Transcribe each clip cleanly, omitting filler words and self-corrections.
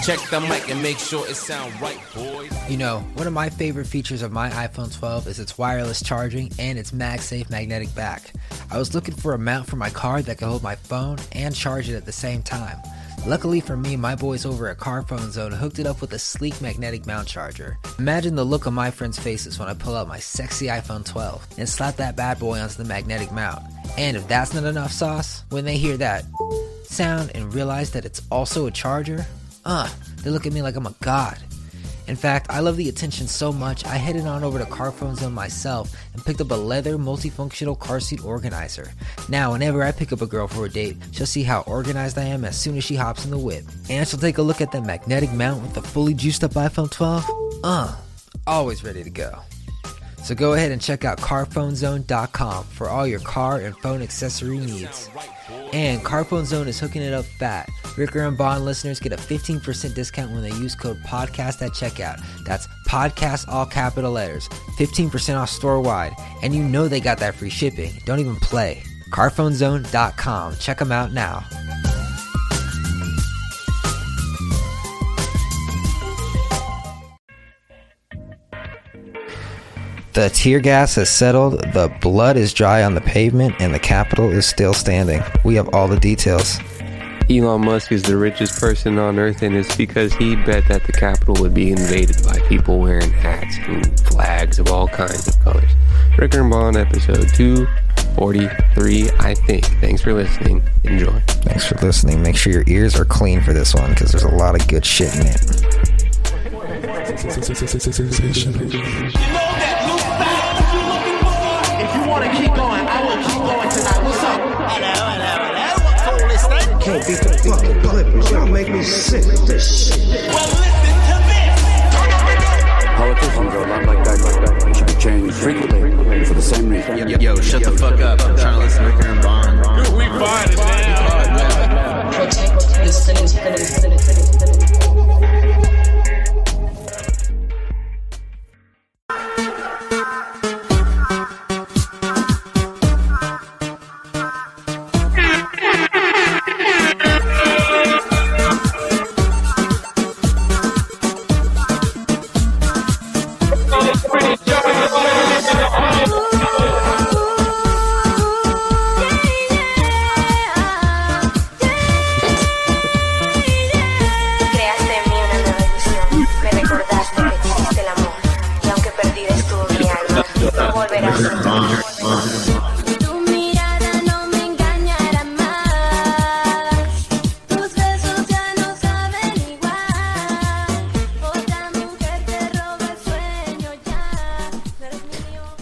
Check the mic and make sure it sound right, boys. You know, one of my favorite features of my iPhone 12 is its wireless charging and its MagSafe magnetic back. I was looking for a mount for my car that could hold my phone and charge it at the same time. Luckily for me, my boys over at Car Phone Zone hooked it up with a sleek magnetic mount charger. Imagine the look on my friends' faces when I pull out my sexy iPhone 12 and slap that bad boy onto the magnetic mount. And if that's not enough sauce, when they hear that sound and realize that it's also a charger, they look at me like I'm a god. In fact, I love the attention so much, I headed on over to Car Phone Zone myself and picked up a leather multifunctional car seat organizer. Now, whenever I pick up a girl for a date, she'll see how organized I am as soon as she hops in the whip. And she'll take a look at the magnetic mount with the fully juiced up iPhone 12. Always ready to go. So go ahead and check out carphonezone.com for all your car and phone accessory needs. And Car Phone Zone is hooking it up fat. Ricker and Bond listeners get a 15% discount when they use code PODCAST at checkout. That's PODCAST, all capital letters. 15% off store-wide. And you know they got that free shipping. Don't even play. carphonezone.com. Check them out now. The tear gas has settled, the blood is dry on the pavement, and the Capitol is still standing. We have all the details. Elon Musk is the richest person on Earth, and it's because he bet that the Capitol would be invaded by people wearing hats and flags of all kinds of colors. Ricker and Bond, episode 243, I think. Thanks for listening. Enjoy. Thanks for listening. Make sure your ears are clean for this one, because there's a lot of good shit in it. If you want to keep going, I will keep going tonight. What's up? Hello. What's all this thing? Can't beat the fucking Clippers. Y'all make me sick with this shit. Well, listen to this. Politicians are a lot like that. They should be changed frequently for the same reason. Yo, shut the fuck up. I'm trying to listen to Ricker and Bond. We find it now. Protect the city.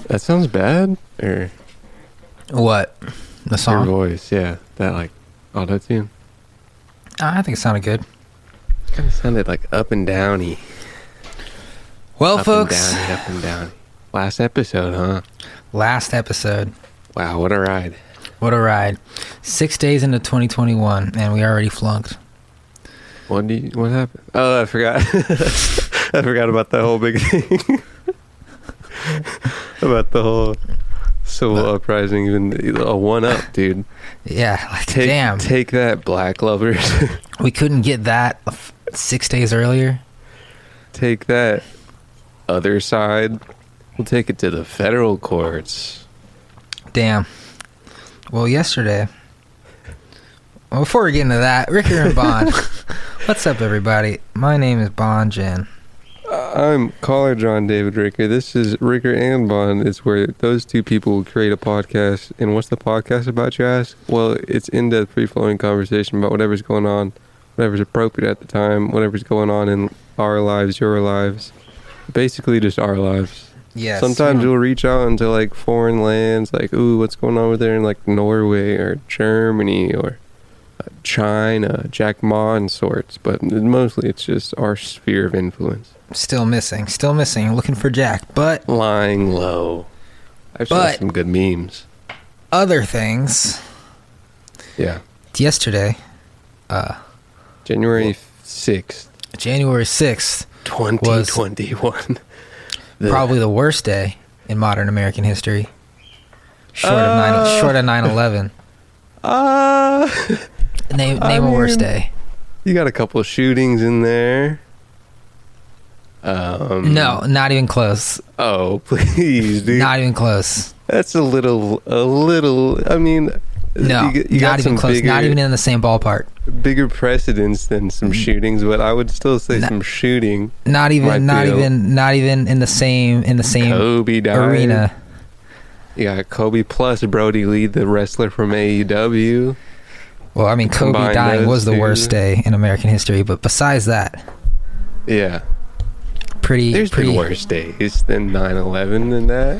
That sounds bad? Or What? The song? your voice, yeah. That like auto-tune. I think it sounded good. Kind of sounded like up and downy. Well, Up folks. and downy, up and downy. Last episode, huh? Last episode. Wow, what a ride. What a ride. 6 days into 2021, and we already flunked. What happened? Oh, I forgot. I forgot about the whole big thing. About the whole civil uprising, even a 1-up, dude. Yeah, like, damn. Take that, black lovers. We couldn't get that 6 days earlier. Take that, other side. We'll take it to the federal courts. Damn. Well, yesterday. Well, before we get into that, Ricker and Bond. What's up, everybody? My name is Bond Jen. I'm caller John David Ricker. This is Ricker and Bond. It's where those two people will create a podcast. And what's the podcast about, you ask? Well, it's in-depth, free-flowing conversation about whatever's going on, whatever's appropriate at the time, whatever's going on in our lives, your lives. Basically just our lives. Yes. Sometimes we'll reach out into like foreign lands, like, ooh, what's going on over there in like Norway or Germany or China, Jack Ma and sorts. But mostly it's just our sphere of influence. Still missing. Looking for Jack. But Lying low. I've seen some good memes. Other things. Yeah. Yesterday. January 6th. January 6th. 2021. Probably the worst day in modern American history. Short of 9/11. Name a worse day. You got a couple shootings in there. No, not even close. Oh, please, dude. Not even close. That's a little. I mean, No, you not even close. Not even in the same ballpark. Bigger precedents than some shootings, but I would still say some shooting. Not even in the same Kobe died. arena. You got Kobe plus Brody Lee, the wrestler from AEW. Well, I mean, Kobe Combine dying those was the two. worst day in American history, but besides that, Yeah. pretty. There's been worse days than 9/11 than that.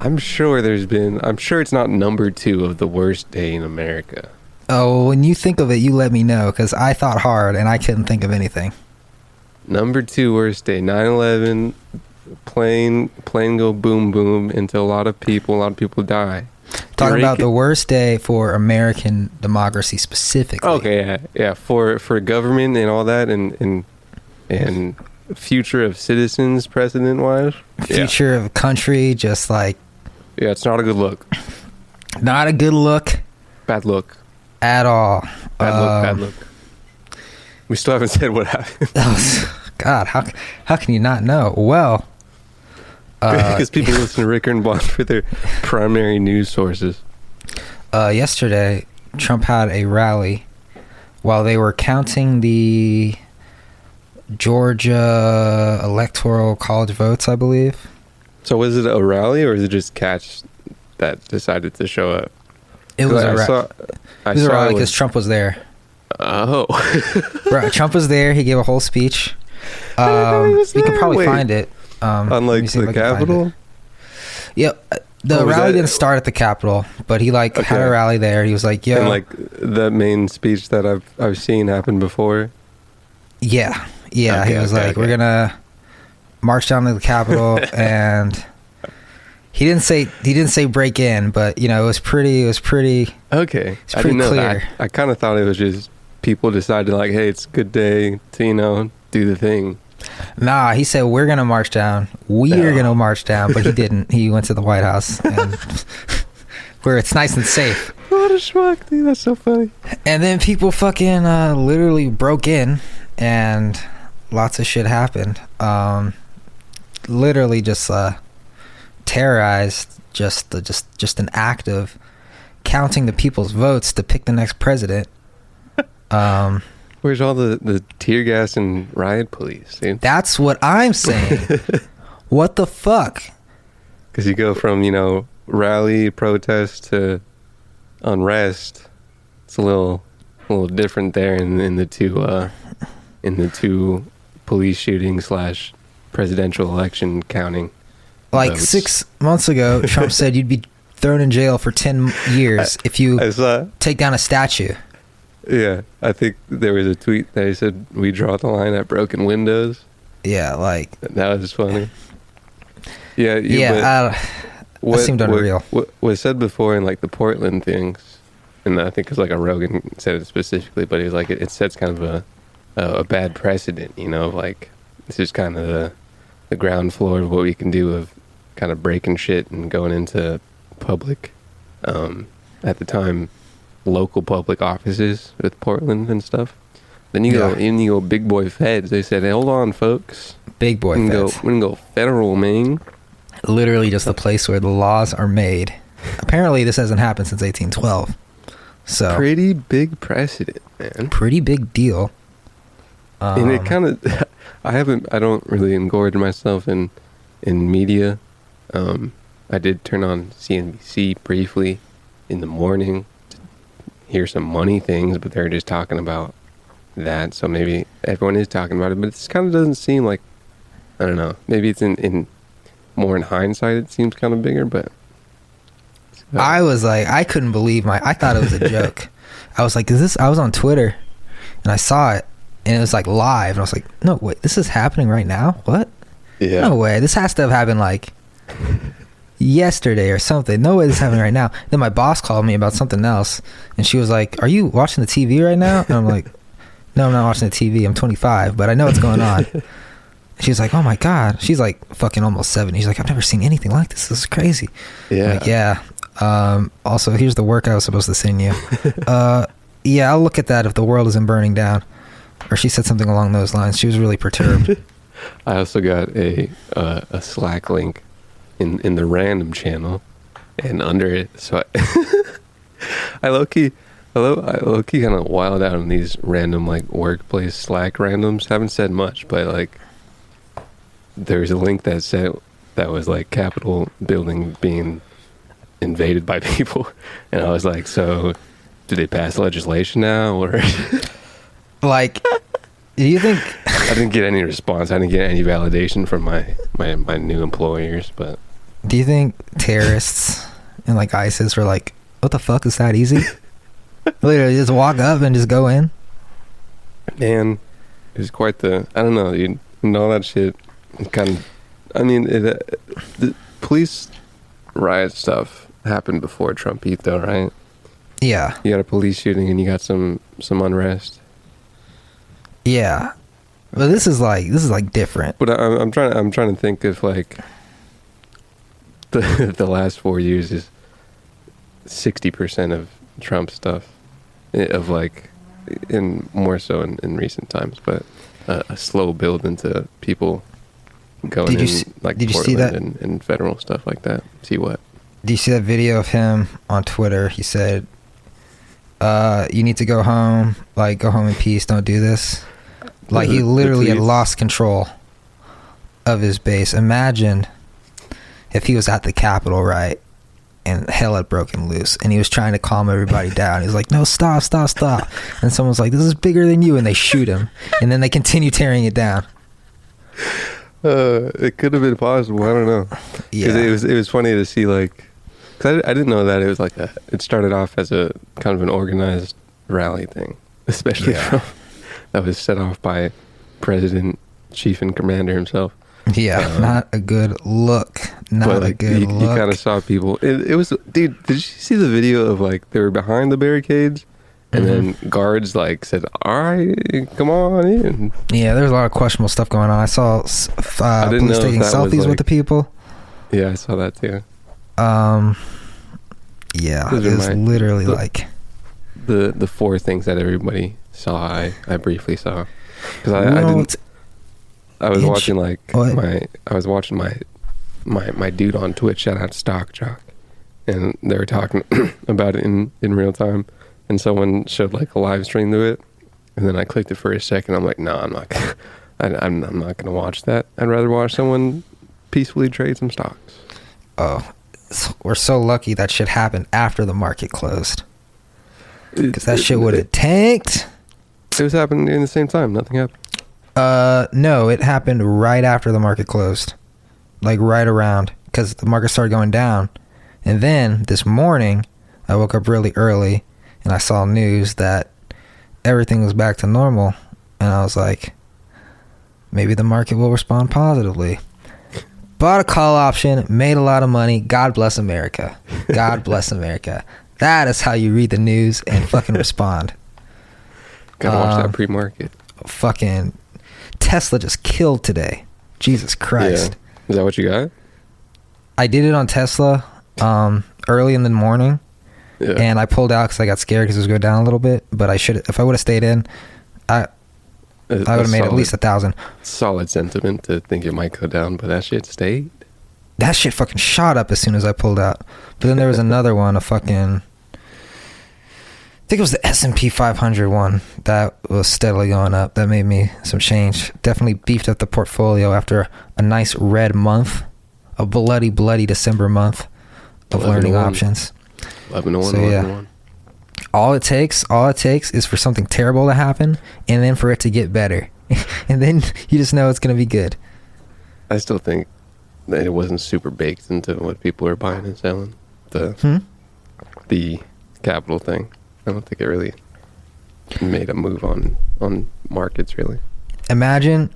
I'm sure it's not number 2 of the worst day in America. Oh, when you think of it, you let me know, because I thought hard and I couldn't think of anything. Number 2 worst day, 9/11, plane go boom boom into a lot of people die. Talking about the worst day for American democracy specifically. Okay, yeah, for government and all that, and future of citizens, precedent wise, Future of country, just like yeah, it's not a good look. not a good look Bad look. at all. Bad look. We still haven't said what happened God, how can you not know? Well, because people listen to Ricker and Bond for their primary news sources. yesterday Trump had a rally while they were counting the Georgia electoral college votes, I believe. So was it a rally or is it just cats that decided to show up? It was a rally it because Trump was there. Oh. Right, Trump was there. He gave a whole speech. he was We could there. probably Wait. find it. On let like me see if the I can find Capitol? it. Yep. The Oh, was rally that- didn't start at the Capitol, but he had Okay. a rally there. He was like, "Yo, And like the main speech that I've seen happen before. yeah." He Okay, was okay, like, "We're gonna march down to the Capitol," and he didn't say break in, but it was pretty. Okay. It's I pretty didn't know clear. that. I kind of thought it was just people decided like, hey, it's a good day to, do the thing. Nah, he said we're gonna march down. We're gonna march down, but he didn't. He went to the White House, and where it's nice and safe. What a schmuck, dude. That's so funny. And then people fucking literally broke in, and lots of shit happened. Literally just terrorized. Just an act of counting the people's votes to pick the next president. Where's all the tear gas and riot police, dude? That's what I'm saying. What the fuck? Because you go from, rally, protest to unrest. It's a little different there in the two police shootings / presidential election counting. Like votes. 6 months ago, Trump said you'd be thrown in jail for 10 years if you I saw, take down a statue. yeah, I think there was a tweet that he said, we draw the line at broken windows. Yeah, like That was funny. Yeah, that seemed unreal. What was said before in like the Portland things, and I think it was like a Rogan said it specifically, but he was like it sets kind of a bad precedent, like this is kind of the ground floor of what we can do of kind of breaking shit and going into public, at the time, local public offices with Portland and stuff. Then you go big boy feds. They said, hey, hold on, folks. Big boy We feds. can go federal, man. Literally just the place where the laws are made. Apparently this hasn't happened since 1812. So Pretty big precedent, man. pretty big deal. And it kind of, I don't really engorge myself in media. I did turn on CNBC briefly in the morning to hear some money things, but they're just talking about that. So maybe everyone is talking about it, but it kind of doesn't seem like, I don't know, maybe it's in more in hindsight, it seems kind of bigger, but. I was like, I couldn't believe I thought it was a joke. I was like, I was on Twitter and I saw it and it was like live and I was like, no, wait, this is happening right now? What? Yeah. No way. This has to have happened like yesterday or something. No way this is happening right now. Then my boss called me about something else and she was like, are you watching the TV right now? And I'm like, no, I'm not watching the TV. I'm 25, but I know what's going on. She was like, oh my God. She's like fucking almost 70. She's like, I've never seen anything like this. This is crazy. Yeah. I'm like, yeah. Also, here's the work I was supposed to send you. Yeah, I'll look at that if the world isn't burning down. Or she said something along those lines. She was really perturbed. I also got a Slack link in the random channel, and under it, so I low key kind of wild out on these random like workplace Slack randoms. Haven't said much, but like there's a link that said that was like Capitol building being invaded by people, and I was like, so do they pass legislation now, or Like, do you think... I didn't get any response. I didn't get any validation from my new employers, but Do you think terrorists and like ISIS were like, what the fuck, is that easy? Literally just walk up and just go in? man, it was quite the, I don't know, dude, and all that shit kind of, I mean, the police riot stuff happened before Trump beat though, right? Yeah. You got a police shooting and you got some unrest. Yeah. But this is like different. But I'm trying to think if like the last 4 years is 60% of Trump stuff, of like, in more so in recent times, but a slow build into people going like did you Portland see that? and federal stuff like that. See what? Do you see that video of him on Twitter? He said, you need to go home, like go home in peace, don't do this. Like he literally had lost control of his base. Imagine if he was at the Capitol, right, and hell had broken loose, and he was trying to calm everybody down. He was like, no, stop. And someone's like, this is bigger than you, and they shoot him. And then they continue tearing it down. It could have been possible. I don't know. Yeah. Because it was funny to see, like, because I didn't know that it was like it started off as a kind of an organized rally thing, especially from, that was set off by President, Chief and Commander himself. Yeah, not a good look. Not like, a good look. You kind of saw people. It was, dude, did you see the video of like they were behind the barricades and then guards like said, all right, come on in? Yeah, there's a lot of questionable stuff going on. I saw police taking selfies with the people. Yeah, I saw that too. Yeah, it was literally like the four things that everybody saw. I briefly saw because I was watching like my dude on Twitch, shout out Stock Jock, and they were talking about it in real time, and someone showed like a live stream to it, and then I clicked it for a second. I'm like, no, I'm not. I'm not gonna watch that. I'd rather watch someone peacefully trade some stocks. Oh, we're so lucky that shit happened after the market closed, because that shit would have tanked. It was happening in the same time. Nothing happened. No, it happened right after the market closed, like right around, because the market started going down. And then this morning I woke up really early and I saw news that everything was back to normal, and I was like, maybe the market will respond positively. Bought a call option, made a lot of money. God bless America. God bless America. That is how you read the news and fucking respond. Gotta watch that pre-market. Fucking Tesla just killed today. Jesus Christ. Yeah. Is that what you got? I did it on Tesla early in the morning, and I pulled out because I got scared because it was going down a little bit. But I should, if I would have stayed in, I would have made at least 1,000. Solid sentiment to think it might go down, but that shit stayed. That shit fucking shot up as soon as I pulled out. But then there was another one, I think it was the S&P 500 one that was steadily going up. That made me some change. Definitely beefed up the portfolio after a nice red month, a bloody December month of learning options. 11-1, so, 11-1. All it takes is for something terrible to happen, and then for it to get better. And then you just know it's going to be good. I still think that it wasn't super baked into what people are buying and selling. The Capitol thing. I don't think it really made a move on markets, really. Imagine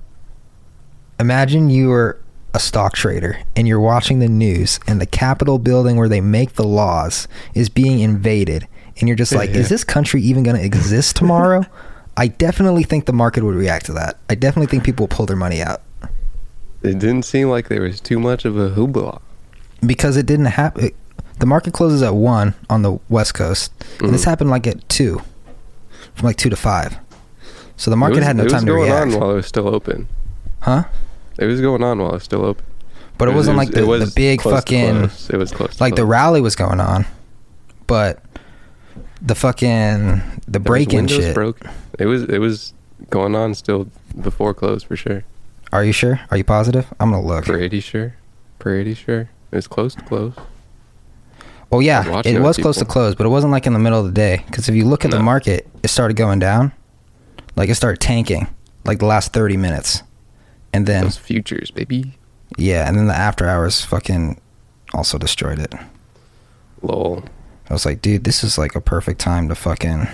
you were a stock trader and you're watching the news and the Capitol building where they make the laws is being invaded, and you're just like, is this country even going to exist tomorrow? I definitely think the market would react to that. I definitely think people will pull their money out. It didn't seem like there was too much of a hoopla. Because it didn't happen. The market closes at 1 on the West Coast, and this happened like at 2. from like 2 to 5. So the market had no time to react. It was going on while it was still open. Huh? It was going on while it was still open. But it wasn't like the big fucking... It was close to like the close. rally was going on. But the fucking... The break-in shit... broke. It was going on still before close for sure. Are you sure? Are you positive? I'm going to look. Pretty sure. It was close to close. Oh yeah, it was close to close, but it wasn't like in the middle of the day. Because if you look at the market, it started going down. Like it started tanking, like the last 30 minutes, and then those futures, baby. Yeah, and then the after hours fucking also destroyed it. Lol. I was like, dude, this is like a perfect time to fucking.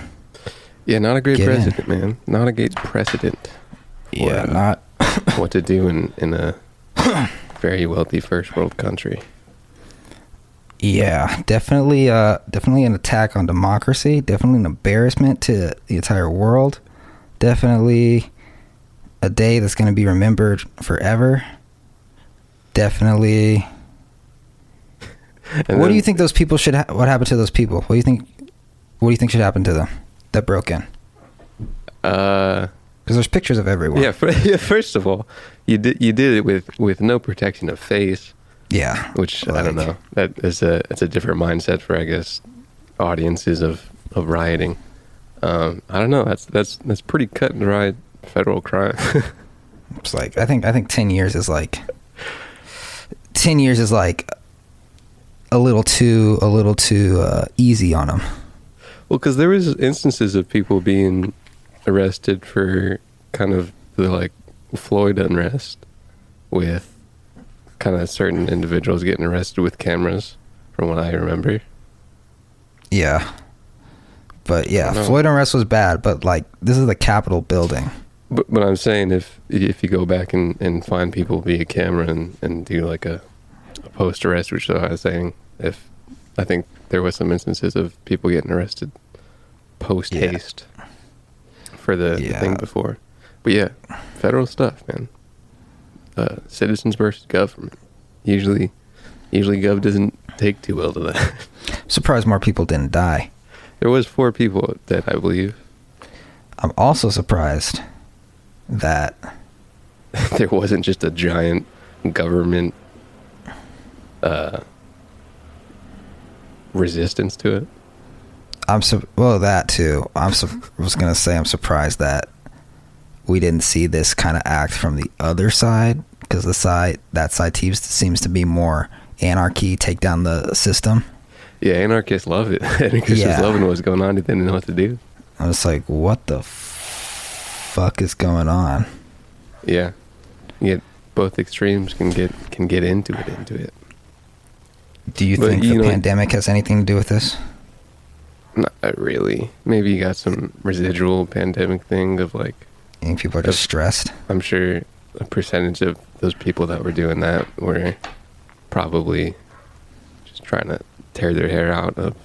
Yeah, not a great precedent, man. Not a great precedent. Yeah, not what to do in a very wealthy first world country. Yeah, definitely an attack on democracy. Definitely an embarrassment to the entire world. Definitely a day that's going to be remembered forever. Definitely. What do you think those people should? What happened to those people? What do you think should happen to them that broke in? Because there's pictures of everyone. Yeah. First of all, you did it with no protection of face. Yeah, which I don't know. It's a different mindset for, I guess, audiences of rioting. I don't know. That's pretty cut and dry federal crime. It's like I think 10 years is like a little too easy on them. Well, because there was instances of people being arrested for kind of the like Floyd unrest with kind of certain individuals getting arrested with cameras, from what I remember. Yeah. But yeah, Floyd unrest was bad, but like this is the Capitol building. But I'm saying if you go back and find people via camera and do like a post arrest, which I was saying, I think there was some instances of people getting arrested post haste for the thing before. But yeah, federal stuff, man. Citizens versus government. Usually Gov doesn't take too well to that. Surprised more people didn't die. There was 4 people dead, I believe. I'm also surprised that there wasn't just a giant government resistance to it. That too. Was gonna say I'm surprised that we didn't see this kind of act from the other side, because that side seems to be more anarchy, take down the system. Yeah, anarchists love it. Anarchists was loving what was going on. They didn't know what to do. I was like, what the fuck is going on? Yeah, both extremes can get into it. Do you think the pandemic has anything to do with this? Not really. Maybe you got some residual pandemic thing of like. You think people are just stressed? I'm sure a percentage of those people that were doing that were probably just trying to tear their hair out of,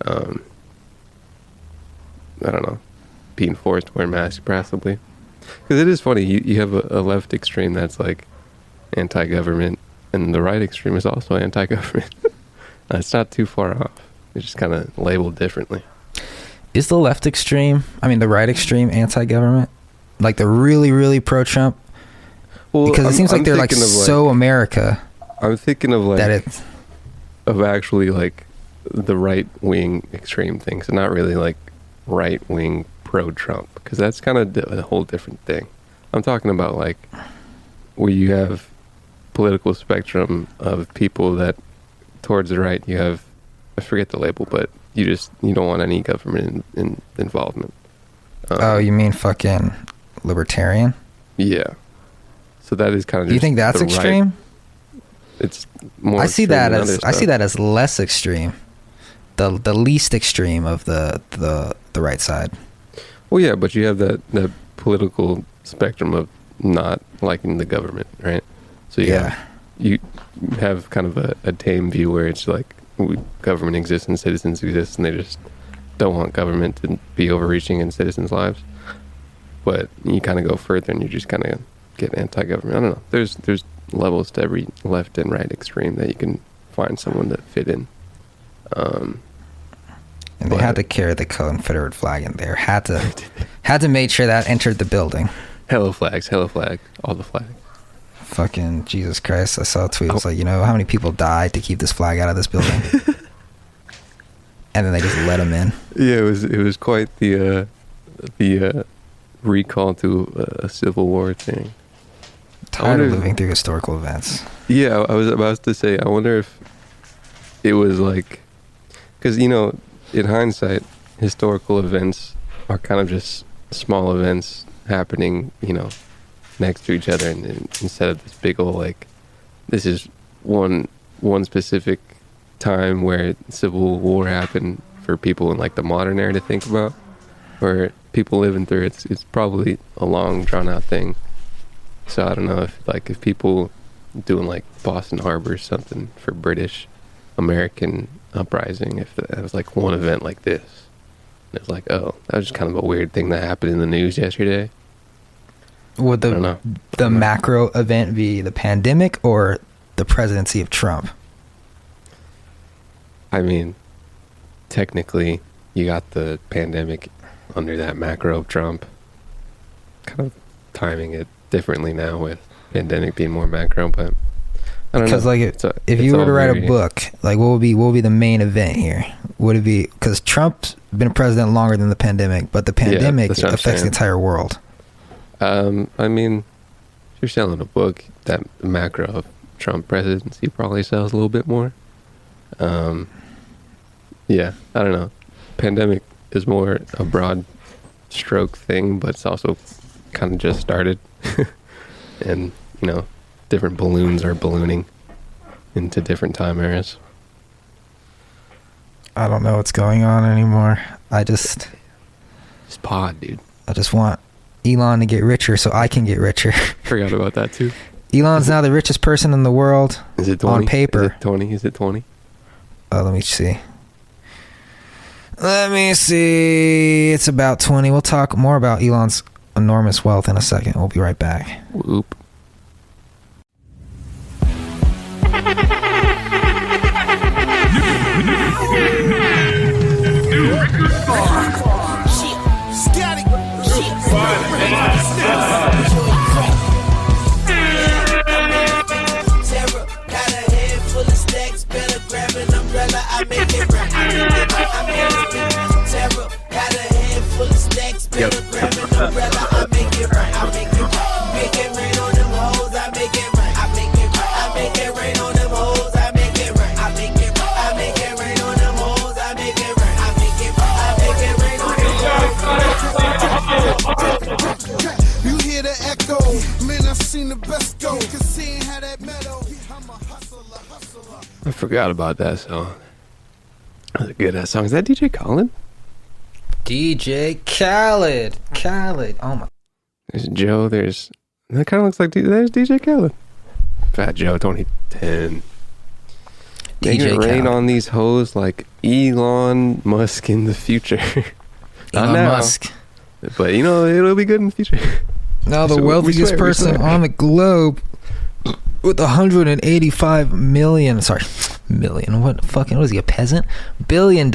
I don't know, being forced to wear masks, possibly. Because it is funny, you have a left extreme that's like anti-government, and the right extreme is also anti-government. It's not too far off. It's just kind of labeled differently. Is the right extreme anti-government? Like the really, really pro-Trump? Well, because it seems like they're like so America. I'm thinking of like of actually like the right-wing extreme thing. So not really like right-wing pro-Trump, because that's kind of a whole different thing. I'm talking about like where you have political spectrum of people that towards the right you have, I forget the label, but you don't want any government involvement. You mean fucking libertarian? Yeah. So that is kind of. Do you think that's extreme? Right. It's more. I see that as less extreme. The least extreme of the right side. Well, yeah, but you have that political spectrum of not liking the government, right? So you have kind of a tame view where it's like government exists and citizens exist, and they just don't want government to be overreaching in citizens' lives. But you kind of go further and you just kind of get anti-government. I don't know. There's levels to every left and right extreme that you can find someone that fit in. And they had to carry the Confederate flag in there. Had to make sure that entered the building. Hello flag, all the flags. Fucking Jesus Christ. I saw a tweet. It was like, you know, how many people died to keep this flag out of this building? And then they just let them in. Yeah, it was quite the recall to a Civil War thing. Tired of living through historical events. Yeah, I was about to say, I wonder if it was like, because, you know, in hindsight, historical events are kind of just small events happening, you know, next to each other, and instead of this big old, like, this is one specific time where Civil War happened for people in like the modern era to think about, where people living through it's probably a long drawn out thing. So I don't know if people doing like Boston Harbor or something for British American uprising, if that was like one event like this, and it's like, oh, that was just kind of a weird thing that happened in the news yesterday. Would the macro event be the pandemic or the presidency of Trump? I mean, technically, you got the pandemic under that macro of Trump. Kind of timing it differently now with pandemic being more macro, but I don't know. Because like, if you were to write a book, like what would be the main event here? Would it be, because Trump's been president longer than the pandemic, but the pandemic affects the entire world. I mean, if you're selling a book, that macro of Trump presidency probably sells a little bit more. Yeah, I don't know. Pandemic is more a broad stroke thing, but it's also kind of just started. And, you know, different balloons are ballooning into different time eras. I don't know what's going on anymore. Just pod, dude. I just want Elon to get richer so I can get richer. Forgot about that too. Elon's now the richest person in the world. Is it 20? On paper. Is it 20? Let me see. It's about 20. We'll talk more about Elon's enormous wealth in a second. We'll be right back. Whoop. You hear the echo, man, I seen the best go, cause seeing how that meadow, I'm a hustler. I forgot about that song. That's a good ass song. Is that DJ Khaled? DJ Khaled. Oh my. There's Joe, that kind of looks like, there's DJ Khaled. Fat Joe 2010. They can rain on these hoes like Elon Musk in the future. Not Elon now, Musk. but you know, it'll be good in the future. Now the wealthiest person on the globe with 185 million. What is he, a peasant? $1 billion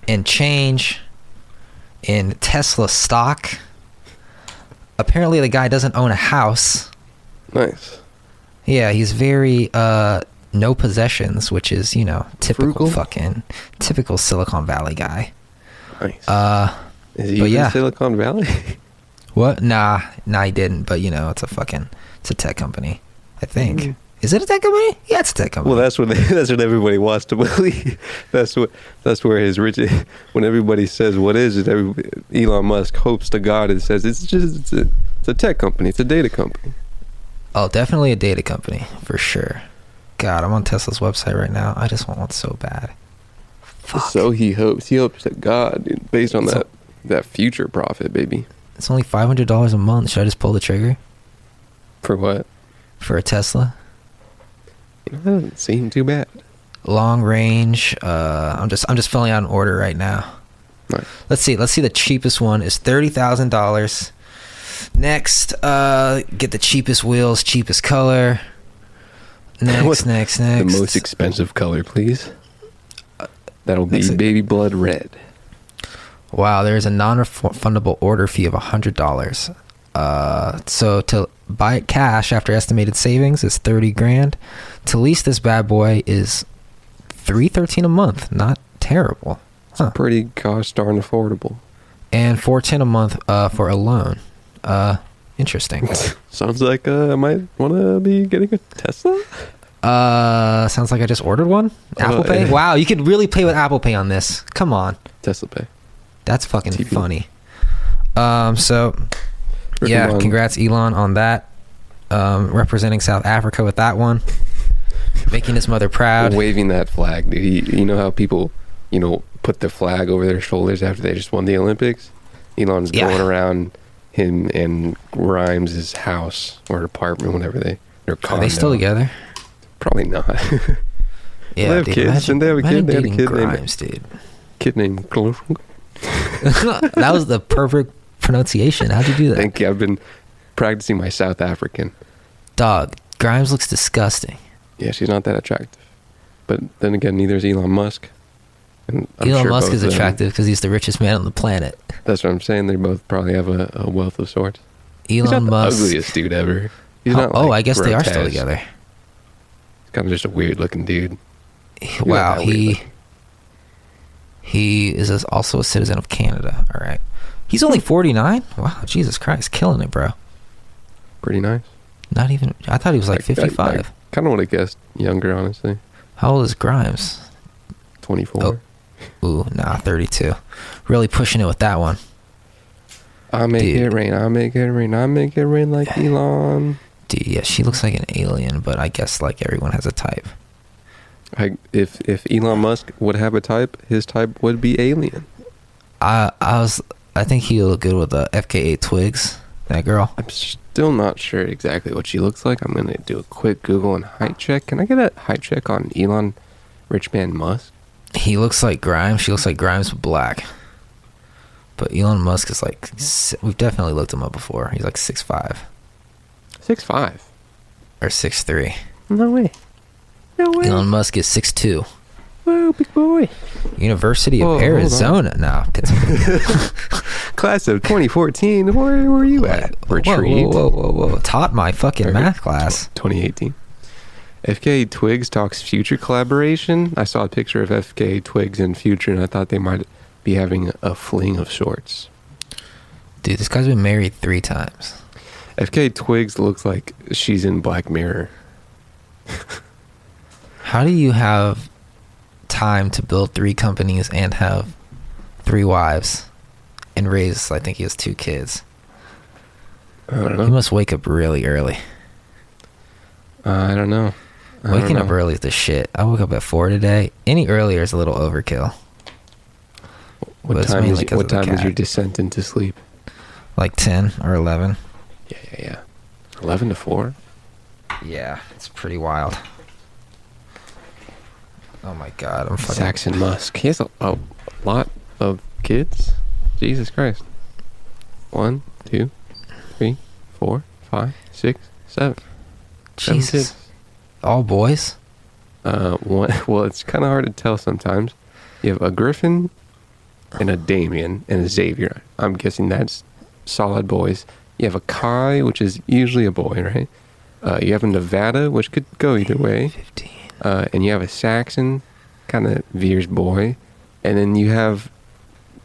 in change in Tesla stock. Apparently the guy doesn't own a house. Nice. Yeah, he's very no possessions, which is, you know, typical Silicon Valley guy. Nice. Is he in Silicon Valley? What? Nah, he didn't. But, you know, it's a tech company, I think. Mm. Is it a tech company? Yeah, it's a tech company. Well, that's what everybody wants to believe. That's where his rich. When everybody says what is it, Elon Musk hopes to God it says it's a tech company. It's a data company. Oh, definitely a data company for sure. God, I'm on Tesla's website right now. I just want one so bad. Fuck. So he hopes to God, dude, based on that future profit, baby. It's only $500 a month. Should I just pull the trigger? For what? For a Tesla. That doesn't seem too bad. Long range. I'm just filling out an order right now. Nice. Let's see. The cheapest one is $30,000. Next, get the cheapest wheels, cheapest color. Next. The most expensive color, please. That'll be baby blood red. Wow, there's a non-refundable order fee of $100. So to buy it cash after estimated savings is $30,000. To lease this bad boy is $313 a month. Not terrible. Huh. Pretty gosh darn affordable. And $410 a month for a loan. Interesting. Sounds like I might want to be getting a Tesla. Sounds like I just ordered one. Apple Pay. Yeah. Wow, you could really play with Apple Pay on this. Come on. Tesla Pay. That's fucking TV. funny. So yeah, Elon. congrats Elon on that. Representing South Africa with that one. Making his mother proud. Waving that flag, dude. You know how people, put the flag over their shoulders after they just won the Olympics? Elon's going around him and Grimes' house or apartment, whatever their condo. Are they still together? Probably not. Yeah, they have dude, kids. Didn't they have a kid? They had a dating kid Grimes, dude. Kid named That was the perfect pronunciation. How'd you do that? Thank you. I've been practicing my South African. Dog, Grimes looks disgusting. Yeah, she's not that attractive. But then again, neither is Elon Musk. And Elon Musk is attractive because he's the richest man on the planet. That's what I'm saying. They both probably have a wealth of sorts. Elon He's not Musk. the ugliest dude ever. He's I guess they are still grotesque. together. He's kind of just a weird looking dude. Wow, he is also a citizen of Canada. All right. He's only 49? Wow, Jesus Christ. Killing it, bro. Pretty nice. Not even... I thought he was like 55. I kind of would have guessed younger, honestly. How old is Grimes? 24. Oh. Ooh, nah, 32. Really pushing it with that one. I make it rain. I make it rain. I make it rain like Elon. Dude, yeah, she looks like an alien, but I guess like everyone has a type. If Elon Musk would have a type, his type would be alien. I think he would look good with the FKA Twigs. That girl. I'm still not sure exactly what she looks like. I'm gonna do a quick Google and height check. Can I get a height check on Elon Richman Musk? He looks like Grimes. She looks like Grimes with black. But Elon Musk is like... We've definitely looked him up before. He's like 6'5". 6'5". Or 6'3". No way. No way. Elon Musk is 6'2". Whoa, big boy. University of Arizona. No. Class of 2014. Where were you at? Retreat. Whoa. Taught my fucking math class. 2018. FKA Twigs talks Future collaboration. I saw a picture of FKA Twigs and Future, and I thought they might be having a fling of sorts. Dude, this guy's been married 3 times. FKA Twigs looks like she's in Black Mirror. How do you have time to build 3 companies and have 3 wives and raise, I think he has 2 kids? I don't know. He must wake up really early. I don't know. Waking up early is the shit. I woke up at 4 today. Any earlier is a little overkill. What time is your descent into sleep? Like 10 or 11. Yeah. 11 to 4? Yeah, it's pretty wild. Oh my god, I'm fucking... Saxon Musk. He has a lot of kids. Jesus Christ. 1, 2, 3, 4, 5, 6, 7. Jesus. All boys? Well, it's kind of hard to tell sometimes. You have a Griffin and a Damien and a Xavier. I'm guessing that's solid boys. You have a Kai, which is usually a boy, right? You have a Nevada, which could go either way. 15. And you have a Saxon, kind of veers boy. And then you have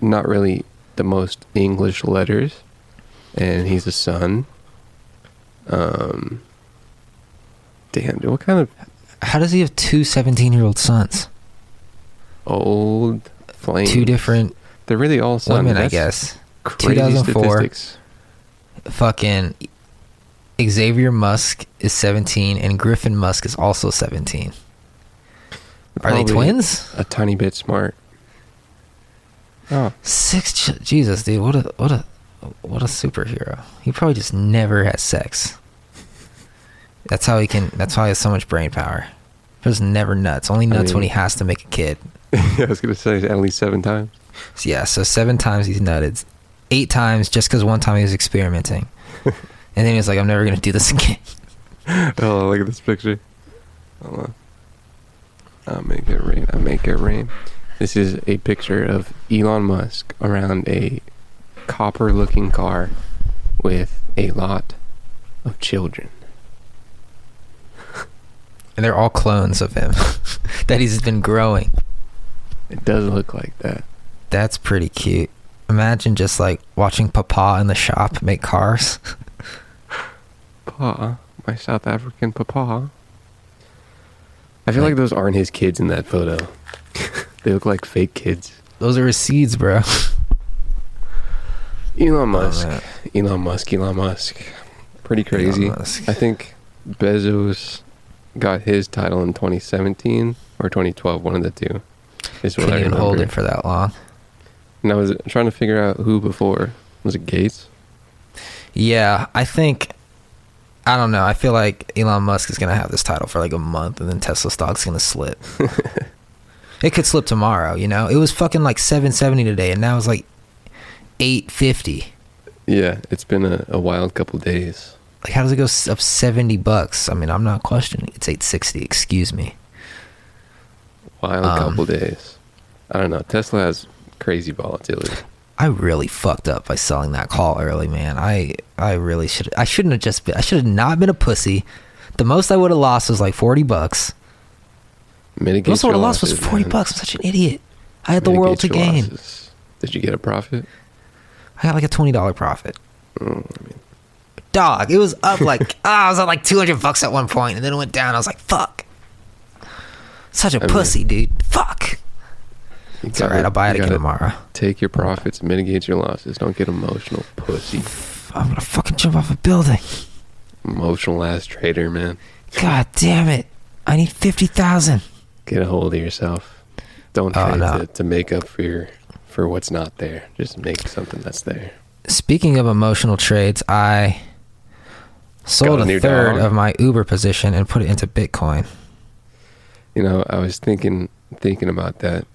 not really the most English letters. And he's a son. Damn, dude, what kind of... How does he have 2 17-year-old sons? Old flames. 2 different They're really all sons. women, That's I guess. crazy 2004. statistics. Fucking Xavier Musk is 17 and Griffin Musk is also 17. Are they Probably twins? A tiny bit smart. Oh, 6 Jesus, dude, what a superhero. He probably just never has sex. That's how he has so much brain power. Just never nuts. Only nuts when he has to make a kid. I was gonna say at least 7 times. So yeah, so 7 times he's nutted. 8 times just because one time he was experimenting. And then he was like, I'm never going to do this again. Oh, look at this picture. Hold on. I make it rain. This is a picture of Elon Musk around a copper-looking car with a lot of children. And they're all clones of him that he's been growing. It does look like that. That's pretty cute. Imagine just like watching Papa in the shop make cars. Papa, my South African Papa. I feel like those aren't his kids in that photo. They look like fake kids. Those are his seeds, bro. Elon Musk. Elon Musk. Pretty crazy. I think Bezos got his title in 2017 or 2012, one of the two. Is what I Couldn't even hold it for that long. And I was trying to figure out who before. Was it Gates? Yeah, I don't know. I feel like Elon Musk is going to have this title for like a month and then Tesla stock's going to slip. It could slip tomorrow, you know? It was fucking like 770 today and now it's like 850. Yeah, it's been a wild couple days. Like, how does it go up $70? I mean, I'm not questioning. It's 860, excuse me. Wild couple days. I don't know. Tesla has crazy volatility. I really fucked up by selling that call early, man. I really should. I shouldn't have just been. I should have not been a pussy. The most I would have lost was like $40. Mitigate the most I would have lost losses, was $40. man. I'm such an idiot. I had the world to gain. Losses. Did you get a profit? I got like a $20 profit. Oh, Dog, it was up like I was at like $200 at one point, and then it went down. I was like, fuck. Such a pussy, dude. Fuck. It's alright, I'll buy it again tomorrow. Take your profits, mitigate your losses. Don't get emotional, pussy. I'm gonna fucking jump off a building. Emotional ass trader, man. God damn it. I need 50,000. Get a hold of yourself. Don't try to make up for what's not there. Just make something that's there. Speaking of emotional trades, I sold a third of my Uber position and put it into Bitcoin. You know, I was thinking about that.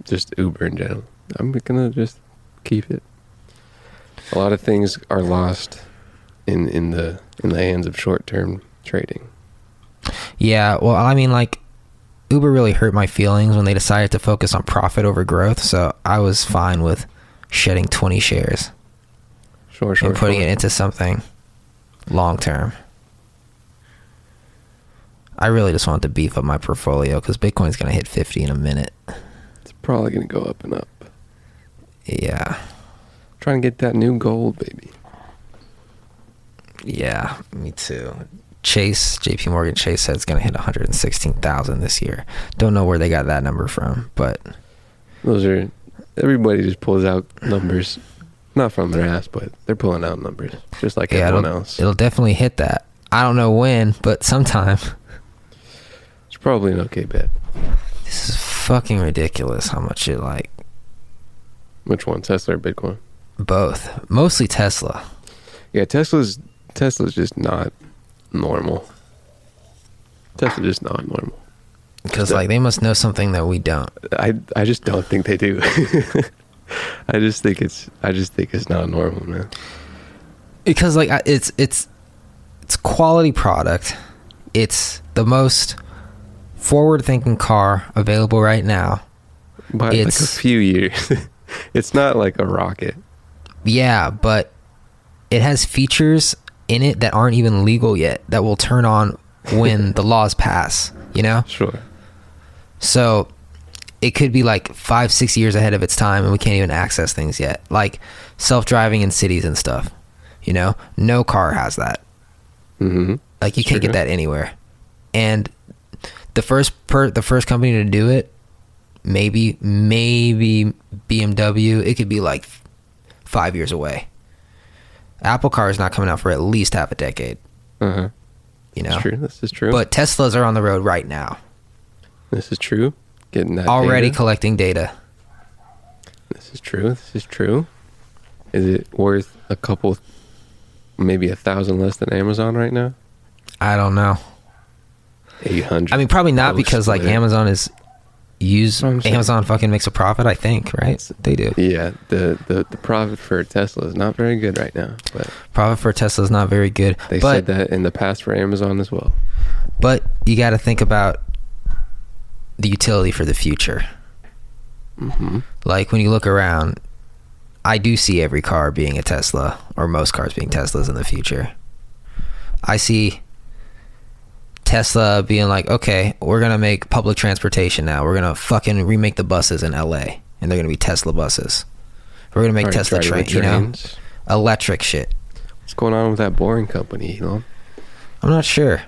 Just Uber in general. I'm gonna just keep it. A lot of things are lost in the hands of short-term trading. Yeah, well, I mean, like, Uber really hurt my feelings when they decided to focus on profit over growth, so I was fine with shedding 20 shares. Sure. And putting it into something long-term. I really just wanted to beef up my portfolio because Bitcoin's going to hit 50 in a minute. It's probably going to go up and up. Yeah. Trying to get that new gold, baby. Yeah, me too. JP Morgan Chase said it's going to hit 116,000 this year. Don't know where they got that number from, but those are, everybody just pulls out numbers, not from their ass, but they're pulling out numbers just like everyone else. It'll definitely hit that. I don't know when, but sometime. It's probably an okay bet. This is fucking ridiculous how much it like. Which one, Tesla or Bitcoin? Both. Mostly Tesla. Yeah, Tesla's just not normal. Tesla's just not normal. Because like they must know something that we don't. I just don't think they do. I just think it's not normal, man. Because like it's quality product. It's the most forward-thinking car available right now. By like a few years. It's not like a rocket. Yeah, but it has features in it that aren't even legal yet that will turn on when the laws pass, you know? Sure. So it could be like 5-6 years ahead of its time and we can't even access things yet. Like self-driving in cities and stuff, you know? No car has that. Mm-hmm. Like you can't get that anywhere. And the first company to do it, maybe BMW, it could be like 5 years away. Apple car is not coming out for at least half a decade. Uh-huh. You know? That's true. This is true. But Teslas are on the road right now. This is true. Getting that already data. Collecting data. This is true. Is it worth a couple, maybe 1,000 less than Amazon right now? I don't know. 800. I mean, probably not because like Amazon is Amazon fucking makes a profit, I think, right? They do. Yeah, the profit for Tesla is not very good right now. But profit for Tesla is not very good. They said that in the past for Amazon as well. But you got to think about the utility for the future. Like when you look around, I do see every car being a Tesla, or most cars being Teslas in the future. I see Tesla being like, okay, we're gonna make public transportation now. We're gonna fucking remake the buses in LA, and they're gonna be Tesla buses. We're gonna make Tesla trains, you know, electric shit. What's going on with that Boring Company, you know? I'm not sure,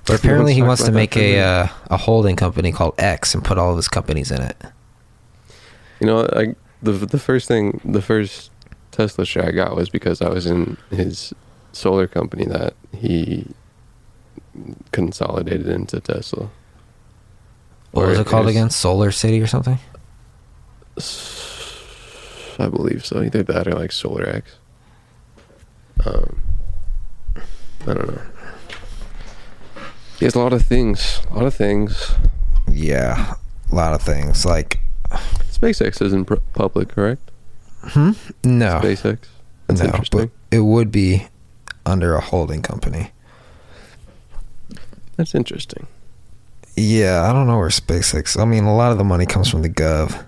but apparently he wants to make a holding company called X and put all of his companies in it. You know, the first Tesla share I got was because I was in his solar company that he consolidated into Tesla. What was it called again? Solar City or something? I believe so. Either that or like Solar X. I don't know. He has a lot of things. Yeah, a lot of things. Like SpaceX isn't public, correct? No. SpaceX? That's interesting. But it would be under a holding company. That's interesting. Yeah, I don't know where SpaceX... I mean, a lot of the money comes from the gov.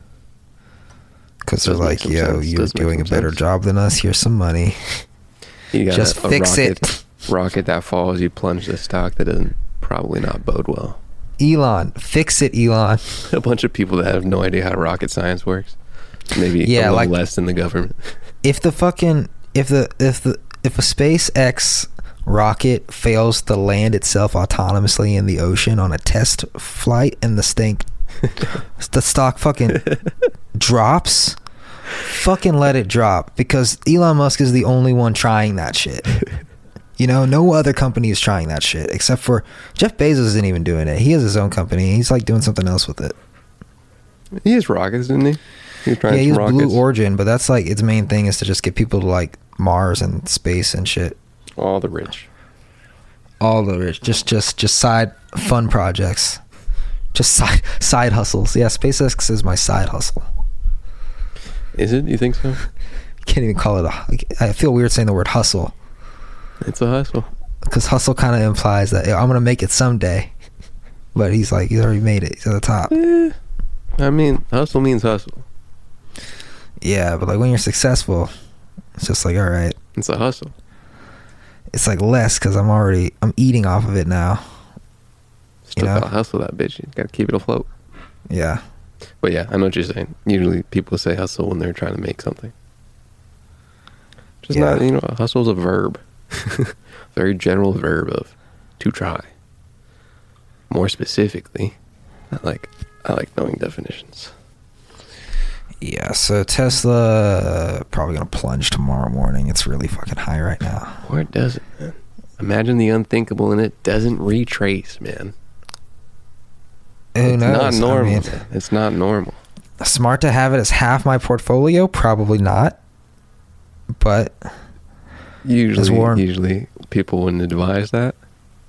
Because they're like, yo, you're doing a better job than us. Here's some money. You got just fix it. Rocket that falls, you plunge the stock that doesn't probably not bode well. Elon, fix it, Elon. A bunch of people that have no idea how rocket science works. Maybe a little less than the government. If a SpaceX rocket fails to land itself autonomously in the ocean on a test flight and the stock fucking drops, fucking let it drop, because Elon Musk is the only one trying that shit. You know, no other company is trying that shit except for Jeff Bezos isn't even doing it. He has his own company. He's like doing something else with it. He has rockets, isn't he? He has Blue Origin, but that's like its main thing is to just get people to like Mars and space and shit. All the rich. Just side fun projects. Just side hustles. Yeah, SpaceX is my side hustle. Is it? You think so? Can't even call it I feel weird saying the word hustle. It's a hustle. Because hustle kind of implies that I'm going to make it someday. But he's already made it. He's at the top. I mean, hustle means hustle. Yeah, but like when you're successful, it's just like, all right. It's a hustle. It's like less because I'm eating off of it now. Still gotta hustle that bitch. You gotta keep it afloat. Yeah. But yeah, I know what you're saying. Usually people say hustle when they're trying to make something. Just not, hustle's a verb. Very general verb of to try. More specifically, I like knowing definitions. Yeah, so Tesla probably gonna plunge tomorrow morning. It's really fucking high right now. Or it doesn't, man. Imagine the unthinkable and it doesn't retrace, man. Who knows? It's not normal. Man. It's not normal. Smart to have it as half my portfolio? Probably not. But usually people wouldn't advise that.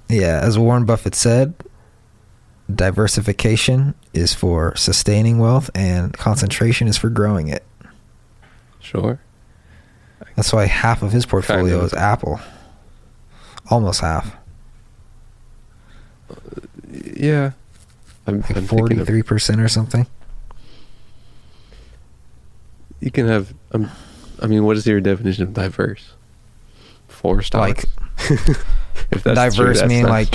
Yeah, as Warren Buffett said, diversification is for sustaining wealth and concentration is for growing it. Sure. That's why half of his portfolio is Apple. Almost half. Yeah. I'm 43% or something. You can have what is your definition of diverse? 4 stocks? If that's diverse true, meaning like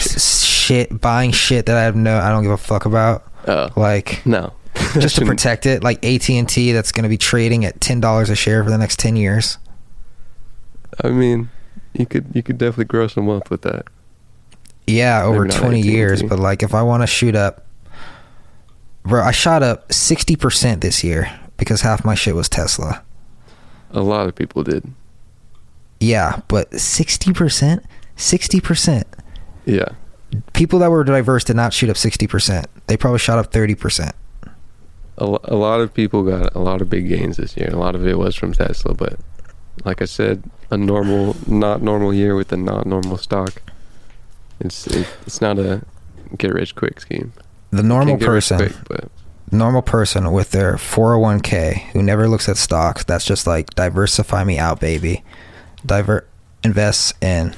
buying shit that I don't give a fuck about. Oh. Like no. Just to protect it, like AT&T that's going to be trading at $10 a share for the next 10 years. I mean, you could definitely grow some wealth with that. Yeah, over 20 years, but like if I want to shoot up, bro, I shot up 60% this year because half my shit was Tesla. A lot of people did. Yeah, but 60%? 60%. Yeah. People that were diverse did not shoot up 60%. They probably shot up 30%. A lot of people got a lot of big gains this year. A lot of it was from Tesla, but like I said, not normal year with a not normal stock. It's not a get rich quick scheme. The normal person with their 401k who never looks at stocks, that's just like diversify me out, baby. Invests in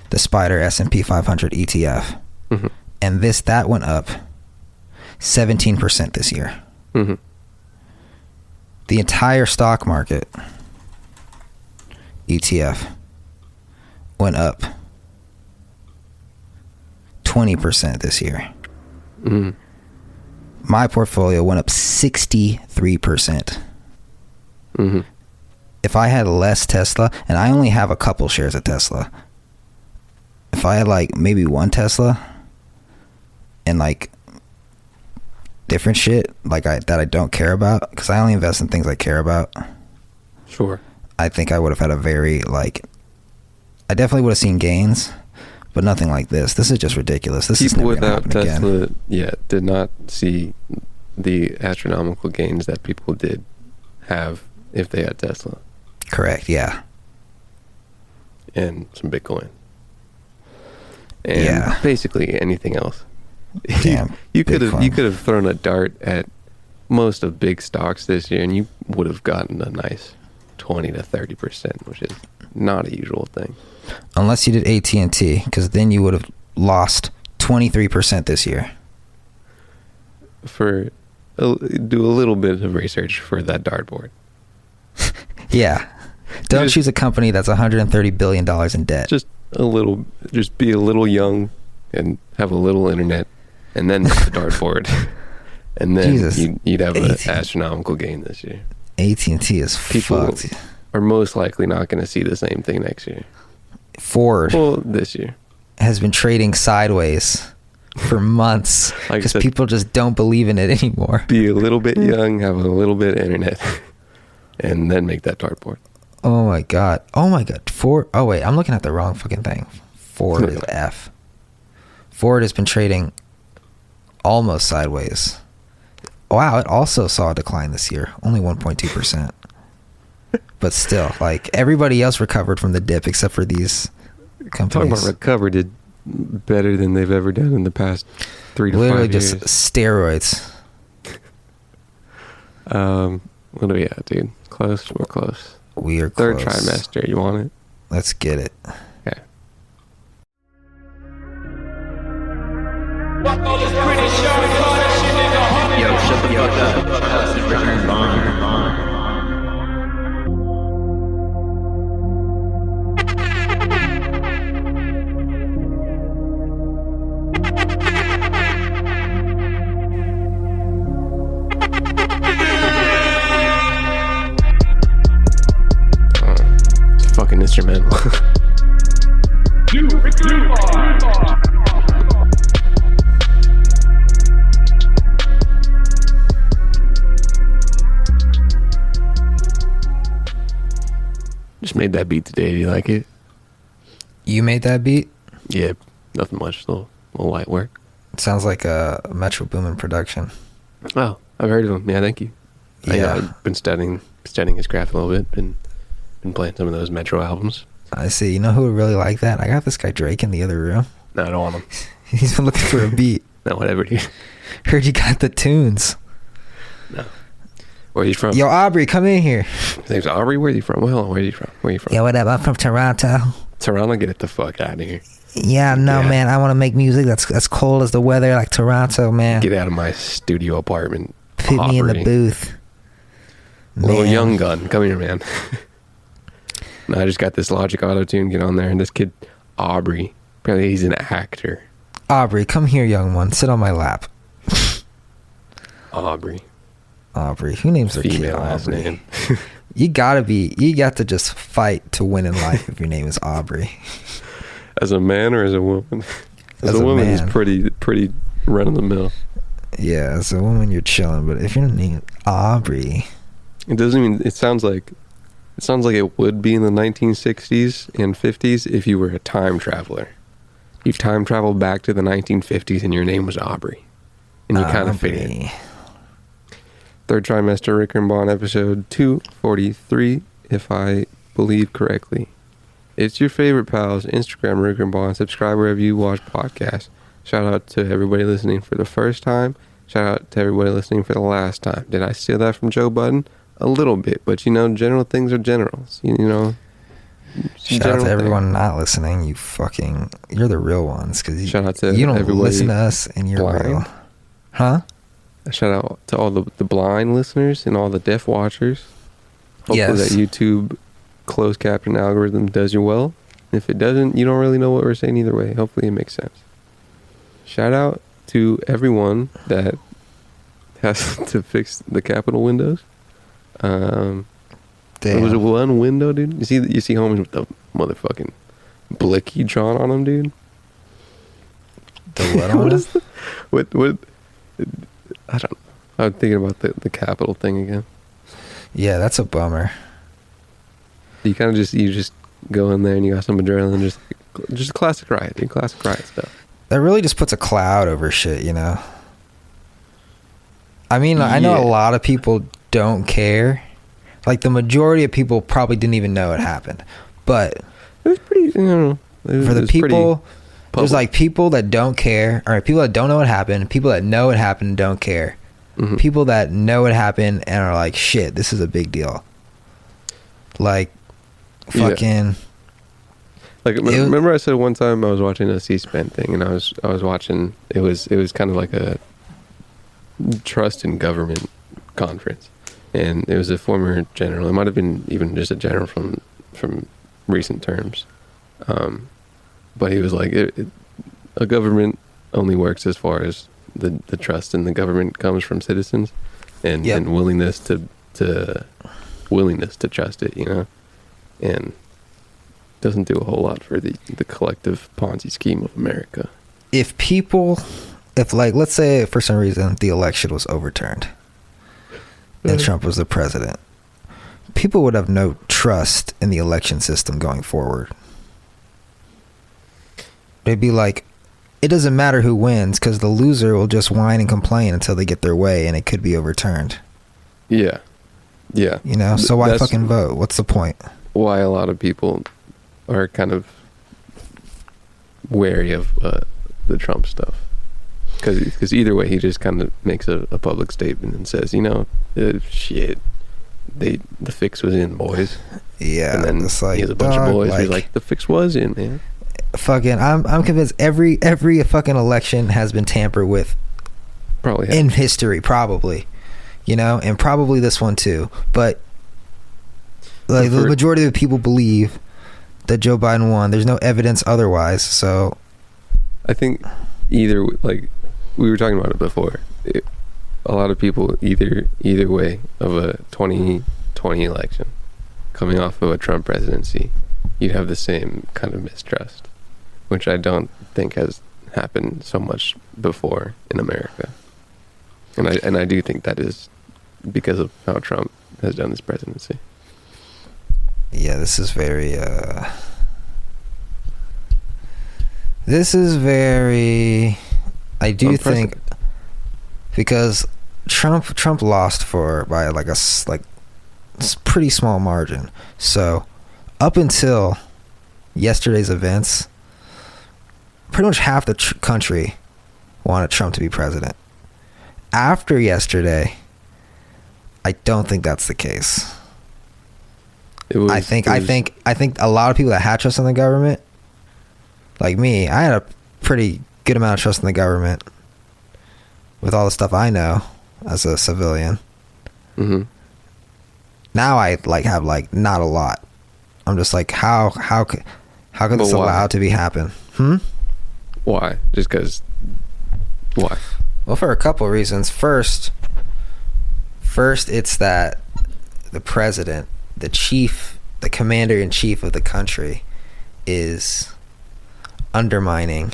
the Spider S&P 500 ETF. Mm-hmm. And that went up 17% this year. Mm-hmm. The entire stock market ETF went up 20% this year. Mm-hmm. My portfolio went up 63%. Mm-hmm. If I had less Tesla, and I only have a couple shares of Tesla, if I had like maybe one Tesla and like different shit like that I don't care about, because I only invest in things I care about. Sure. I think I would have had a very like, I definitely would have seen gains, but nothing like this. This is just ridiculous. This is never gonna happen again. People without Tesla did not see the astronomical gains that people did have if they had Tesla. Correct. Yeah. And some Bitcoin. And basically anything else. Damn, you could have thrown a dart at most of big stocks this year and you would have gotten a nice 20 to 30%, which is not a usual thing. Unless you did AT&T, because then you would have lost 23% this year. Do a little bit of research for that dartboard. Yeah. Don't choose a company that's $130 billion in debt. Just be a little young and have a little internet and then make the dartboard. And then you'd have an astronomical gain this year. AT&T is People fucked. are most likely not going to see the same thing next year. Ford this year has been trading sideways for months because people just don't believe in it anymore. Be a little bit young, have a little bit of internet, and then make that dartboard. Oh my god. Ford. Oh wait, I'm looking at the wrong fucking thing. Ford is F. Ford has been trading almost sideways. Wow, it also saw a decline this year, only 1.2%. But still, like everybody else recovered from the dip except for these companies. Talking about recover did better than they've ever done in the past 3 to 5 years. Literally just steroids. What do we at, dude? Close? We're close. We are Third close. trimester. You want it? Let's get it. Okay. Yo, shut the fuck up. This is Ricker and Bond. Fucking instrumental. Just made that beat today. Do you like it? You made that beat? Yeah, nothing much. A little light work. It sounds like a Metro Boomin production. Oh, I've heard of him. Yeah, thank you. Yeah. I've been studying his craft a little bit. Been playing some of those Metro albums. I see. You know who would really like that? I got this guy Drake in the other room. No, I don't want him. He's been looking for a beat. No, whatever, dude. Heard you got the tunes. No. Where are you from? Yo, Aubrey, come in here. His name's Aubrey. Where are you from? Well, where are you from? Yo, what up? I'm from Toronto. Toronto, get it the fuck out of here. Yeah, no, man. I want to make music that's cold as the weather, like Toronto, man. Get out of my studio apartment. Put me in the booth. Little young gun. Come here, man. No, I just got this Logic Auto-Tune. Get on there. And this kid, Aubrey, apparently he's an actor. Aubrey, come here, young one. Sit on my lap. Aubrey. Who names their kid Female last Aubrey? name. You got to just fight to win in life if your name is Aubrey. As a man or as a woman? As a woman, is pretty run of the mill. Yeah, as a woman, you're chilling. But if your name is Aubrey, it doesn't even. It sounds like it would be in the 1960s and 50s if you were a time traveler. You time traveled back to the 1950s and your name was Aubrey, and you kind of fit in. Third trimester, Ricker and Bond, episode 243, if I believe correctly. It's your favorite pals, Instagram, Ricker and Bond. Subscribe wherever you watch podcasts. Shout out to everybody listening for the first time. Shout out to everybody listening for the last time. Did I steal that from Joe Budden? A little bit, but general things are generals. Shout out to everyone not listening. You're the real ones, because shout out to you don't everybody listen to us and you're blind. real. Huh? A shout out to all the blind listeners and all the deaf watchers. Hopefully Yes. that YouTube closed caption algorithm does you well. If it doesn't, you don't really know what we're saying either way. Hopefully it makes sense. Shout out to everyone that has to fix the Capitol windows. There was Damn. one window, dude. You see homies with the motherfucking blicky drawn on them, dude. The what on What it? is the, what I don't know. I'm thinking about the Capitol thing again. Yeah, that's a bummer. You kind of just go in there and you got some adrenaline, just a classic riot, dude. Classic riot stuff. That really just puts a cloud over shit, you know? I mean, I know Yeah. a lot of people don't care. Like, the majority of people probably didn't even know it happened. But It was pretty, you know, for the people, there's public. like people that don't care, or people that don't know what happened, people that know it happened and don't care. Mhm. People that know it happened and are like, shit, this is a big deal. Like, Yeah. fucking... Like, remember I said one time I was watching a C-SPAN thing, and I was watching. It was kind of like a trust in government conference, and it was a former general. It might have been even just a general from recent terms, but he was like, a government only works as far as the trust in the government comes from citizens, and Yep. and willingness to trust it, you know, and doesn't do a whole lot for the collective Ponzi scheme of America. If like, let's say for some reason the election was overturned and Trump was the president, people would have no trust in the election system going forward. They'd be like, it doesn't matter who wins because the loser will just whine and complain until they get their way and it could be overturned. Yeah. Yeah. You know, so why That's fucking vote? What's the point? why a lot of people are kind of wary of the Trump stuff. Because either way, he just kind of makes a public statement and says, you know, shit, the fix was in, boys. Yeah, and then it's like, he has a bunch dog, of boys like, who's like, the fix was in, man. Fucking, I'm convinced every fucking election has been tampered with. Probably has. In history, probably, you know, and probably this one too. But like the majority of the people believe that Joe Biden won. There's no evidence otherwise. So I think either, like we were talking about it before, a lot of people either way of a 2020 election coming off of a Trump presidency, you'd have the same kind of mistrust, which I don't think has happened so much before in America. And I do think that is because of how Trump has done his presidency. yeah, this is very I do think, because Trump lost by like a pretty small margin. So up until yesterday's events, pretty much half the country wanted Trump to be president. After yesterday, I don't think that's the case. I think a lot of people that had trust in the government, like me, I had a pretty good amount of trust in the government with all the stuff I know as a civilian. Mm-hmm. Now I have not a lot. I'm just like, how could this allow to be happen? Why? Just because? Why? Well, for a couple of reasons. First, it's that the president, the commander-in-chief of the country, is undermining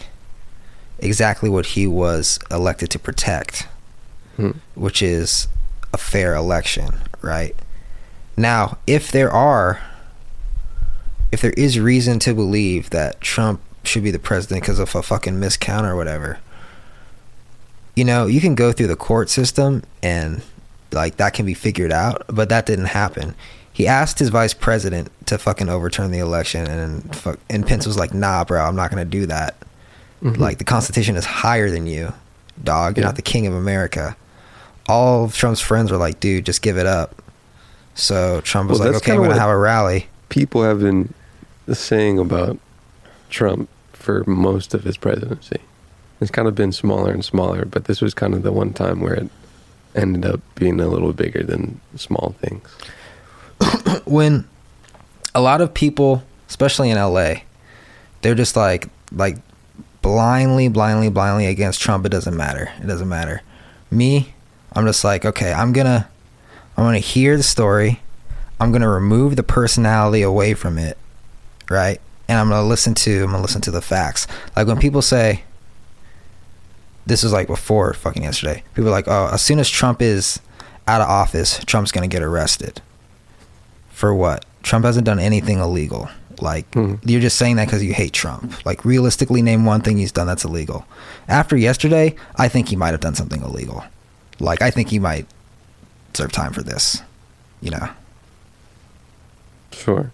exactly what he was elected to protect, which is a fair election, right? Now, if there is reason to believe that Trump should be the president because of a fucking miscount or whatever, you know, you can go through the court system and like that can be figured out, but that didn't happen. He asked his vice president to fucking overturn the election, and Pence was like, nah, bro, I'm not gonna do that. Mm-hmm. Like, the Constitution is higher than you, dog. You're not the king of America. All of Trump's friends were like, dude, just give it up. So Trump was like, okay, I'm gonna have a rally. People have been saying about Trump for most of his presidency. It's kind of been smaller and smaller, but this was kind of the one time where ended up being a little bigger than small things. When a lot of people, especially in LA, they're just like blindly against Trump. It doesn't matter. Me, I'm just like, okay, I'm gonna hear the story. I'm gonna remove the personality away from it, right? And I'm gonna listen to the facts. Like when people say, this was like before fucking yesterday, people are like, oh, as soon as Trump is out of office, Trump's gonna get arrested. For what? Trump hasn't done anything illegal. Like, you're just saying that because you hate Trump. Like, realistically, name one thing he's done that's illegal. After yesterday, I think he might have done something illegal. Like, I think he might serve time for this, you know? Sure.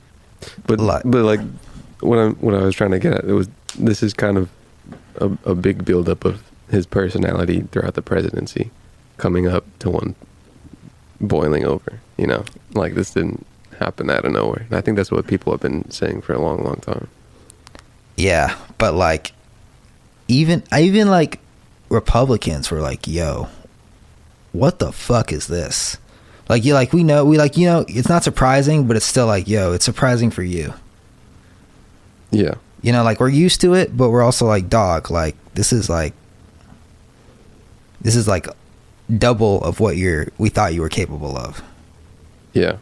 But like what I was trying to get at, this is kind of a big buildup of his personality throughout the presidency, coming up to one boiling over, you know? Like, this didn't happen out of nowhere. And I think that's what people have been saying for a long time. Yeah, but like even like Republicans were like, yo, what the fuck is this? Like, you like, we know, it's not surprising, but it's still like, yo, it's surprising for you. Yeah. You know, like, we're used to it, but we're also like, dog, like, this is like double of what we thought you were capable of. Yeah.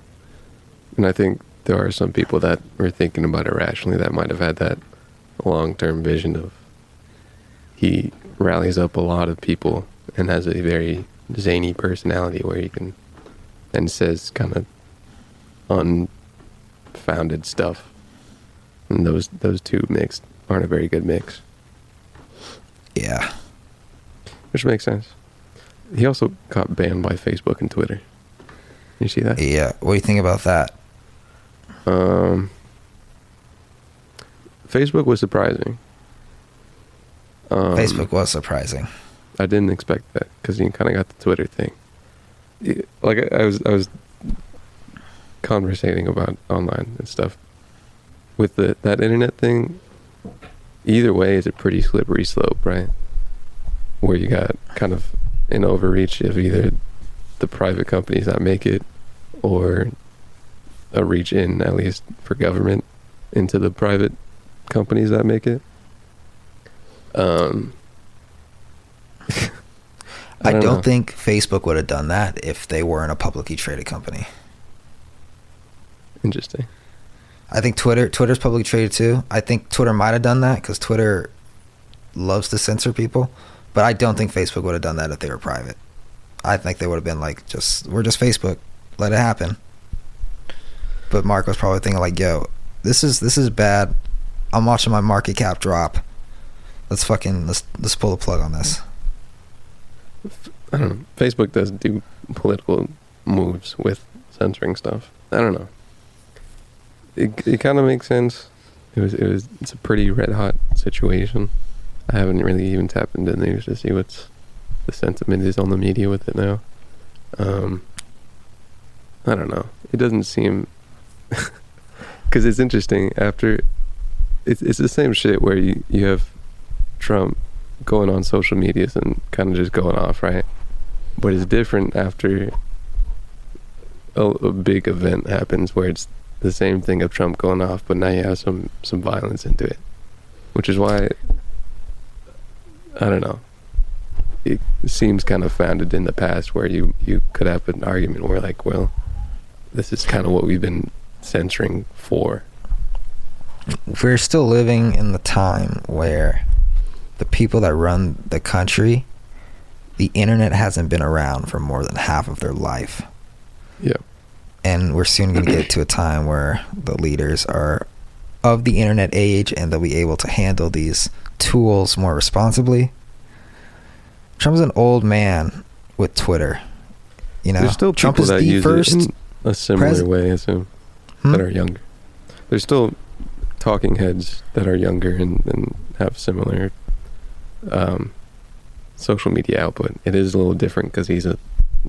And I think there are some people that were thinking about it rationally that might have had that long-term vision of he rallies up a lot of people and has a very zany personality where he can and says kind of unfounded stuff. And those two mixed aren't a very good mix. Yeah. Which makes sense. He also got banned by Facebook and Twitter. You see that? Yeah. What do you think about that? Facebook was surprising. Facebook was surprising. I didn't expect that because you kind of got the Twitter thing. Like I was conversating about online and stuff with that internet thing. Either way is a pretty slippery slope, right? Where you got kind of an overreach of either the private companies that make it or a reach in, at least for government, into the private companies that make it. I don't think Facebook would have done that if they weren't a publicly traded company. Interesting. I think Twitter's publicly traded too. I think Twitter might have done that because Twitter loves to censor people, but I don't think Facebook would have done that if they were private. I think they would have been like, we're just Facebook, let it happen. But Mark was probably thinking like, yo, this is bad. I'm watching my market cap drop. Let's pull the plug on this. I don't know. Facebook does do political moves with censoring stuff. I don't know. It kind of makes sense. It's a pretty red hot situation. I haven't really even tapped into the news to see what's the sentiment is on the media with it now. I don't know. It doesn't seem because it's interesting after it's the same shit where you have Trump going on social medias and kind of just going off, right? But it's different after a big event happens where it's the same thing of Trump going off, but now you have some violence into it, which is why I don't know. It seems kind of founded in the past where you could have an argument where like, well, this is kind of what we've been censoring for. We're still living in the time where the people that run the country, the internet hasn't been around for more than half of their life. Yeah. And we're soon going to get to a time where the leaders are of the internet age and they'll be able to handle these tools more responsibly. Trump's an old man with Twitter. You know, there's still Trump people is that the use first it in a similar way as him that are younger. There's still talking heads that are younger and have similar social media output. It is a little different because he's a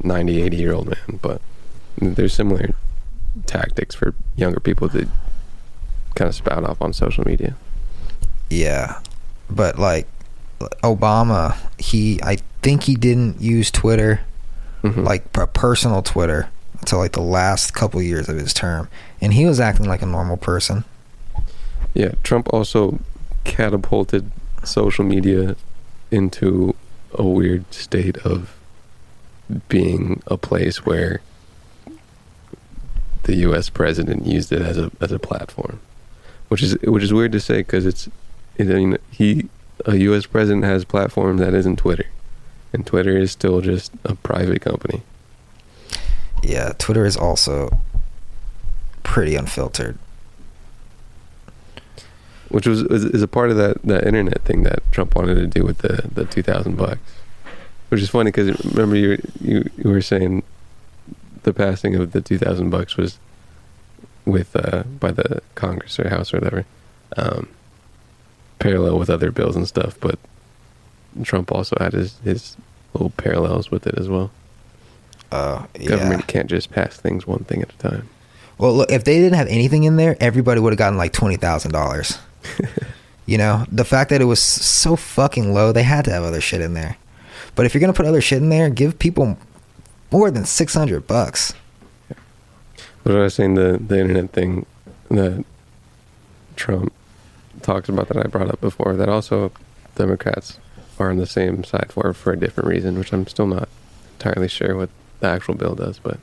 90, 80-year-old man, but there's similar tactics for younger people to kind of spout off on social media. Yeah, but like Obama, I think he didn't use Twitter like a personal Twitter, until like the last couple years of his term, and he was acting like a normal person. Yeah, Trump also catapulted social media into a weird state of being a place where the U.S. president used it as a platform, which is weird to say because a U.S. president has a platform that isn't Twitter, and Twitter is still just a private company. Yeah, Twitter is also pretty unfiltered. Which is a part of that internet thing that Trump wanted to do with the $2,000, which is funny because remember you were saying the passing of the $2,000 was with by the Congress or House or whatever, parallel with other bills and stuff, but Trump also had his little parallels with it as well. Yeah. Government can't just pass things one thing at a time. Well, look, if they didn't have anything in there, everybody would have gotten like $20,000. You know, the fact that it was so fucking low, they had to have other shit in there. But if you're gonna put other shit in there, give people more than $600. What I was saying, the internet thing that Trump talks about that I brought up before, that also Democrats are on the same side for a different reason, which I'm still not entirely sure what the actual bill does, but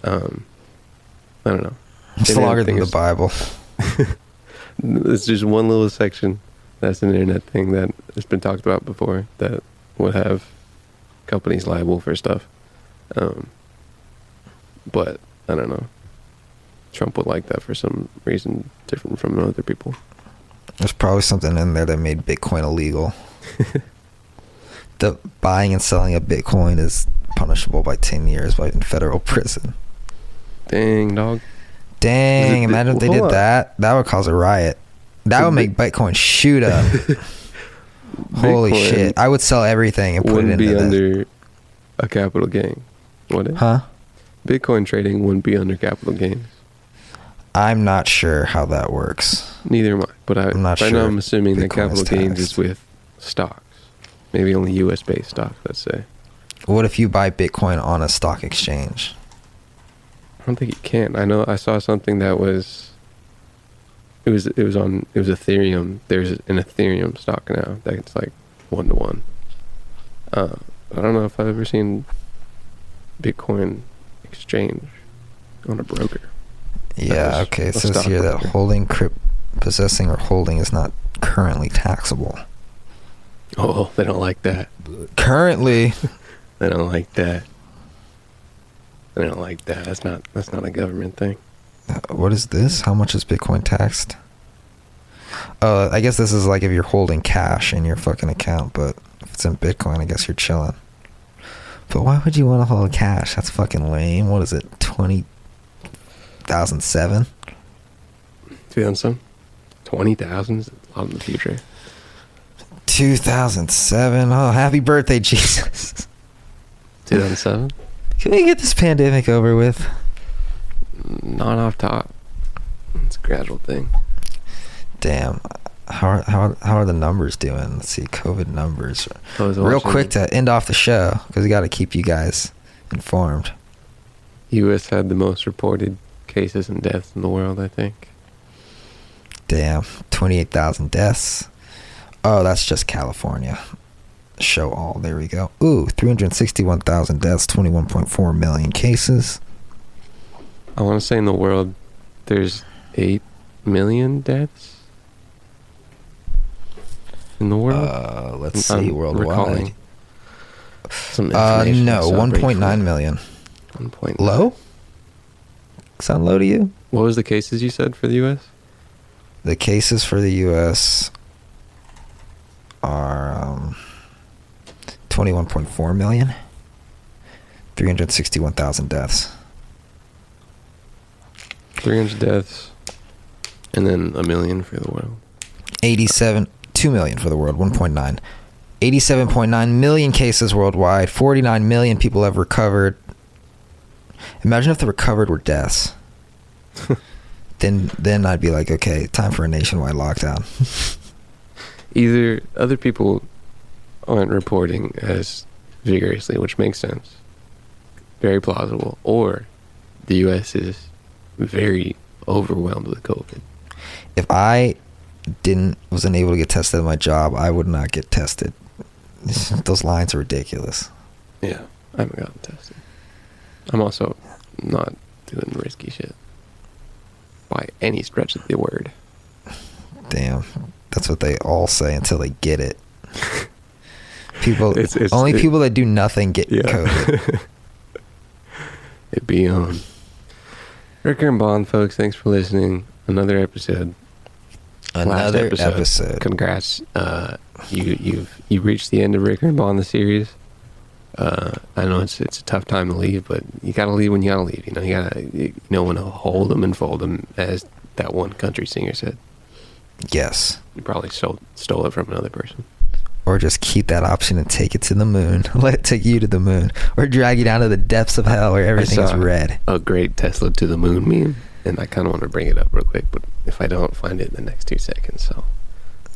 I don't know. It's longer than the Bible. It's just one little section that's an internet thing that has been talked about before that would have companies liable for stuff. But I don't know. Trump would like that for some reason different from other people. There's probably something in there that made Bitcoin illegal. The buying and selling of Bitcoin is punishable by 10 years in federal prison. Dang, dog. Dang, imagine if they did that. That would cause a riot. That would make Bitcoin shoot up. Holy shit. I would sell everything and put it into be that. Under a capital gain, would it? Huh? Bitcoin trading wouldn't be under capital gains. I'm not sure how that works. Neither am I. But I'm not sure. Now I'm assuming that capital gains is with stocks. Maybe only US based stocks, let's say. What if you buy Bitcoin on a stock exchange? I don't think you can. I know I saw something that was Ethereum. There's an Ethereum stock now that's like 1-to-1. I don't know if I've ever seen Bitcoin exchange on a broker. Yeah, okay. It says here that possessing or holding is not currently taxable. Oh, they don't like that. Currently. They don't like that. They don't like that. That's not a government thing. What is this? How much is Bitcoin taxed? I guess this is like if you're holding cash in your fucking account, but if it's in Bitcoin, I guess you're chilling. But why would you want to hold cash? That's fucking lame. What is it? 2007? 2007? 20,000 is a lot in the future. 2007. Oh, happy birthday, Jesus. 2007? Can we get this pandemic over with? Not off top. It's a gradual thing. Damn. How are the numbers doing? Let's see, COVID numbers. Real quick to end off the show, because we got to keep you guys informed. U.S. had the most reported cases and deaths in the world, I think. Damn. 28,000 deaths. Oh, that's just California. Show all. There we go. Ooh, 361,000 deaths, 21.4 million cases. I want to say in the world there's 8 million deaths in the world. Let's see, worldwide. No, 1.9 million. 1.9. Low? Sound low to you? What was the cases you said for the U.S.? The cases for the U.S. are 21.4 million. 361,000 deaths. 300 deaths. And then 1 million for the world. 2 million for the world, 1.9. 87.9 million cases worldwide. 49 million people have recovered. Imagine if the recovered were deaths. Then I'd be like, okay, time for a nationwide lockdown. Either other people aren't reporting as vigorously, which makes sense. very plausible, or the U.S. is very overwhelmed with COVID. If I wasn't able to get tested at my job, I would not get tested. Those lines are ridiculous. Yeah, I haven't gotten tested. I'm also not doing risky shit by any stretch of the word. Damn, that's what they all say until they get it. People, It's people that do nothing get COVID. It be on. Ricker and Bond, folks, thanks for listening. Another episode. Another episode. Congrats. You reached the end of Ricker and Bond, the series. I know it's a tough time to leave, but you gotta leave when you gotta leave. You know when to hold them and fold them, as that one country singer said. Yes. You probably stole it from another person. Or just keep that option and take it to the moon. Let it take you to the moon. Or drag you down to the depths of hell where everything is red. A great Tesla to the moon meme, and I kind of want to bring it up real quick, but if I don't find it in the next 2 seconds, so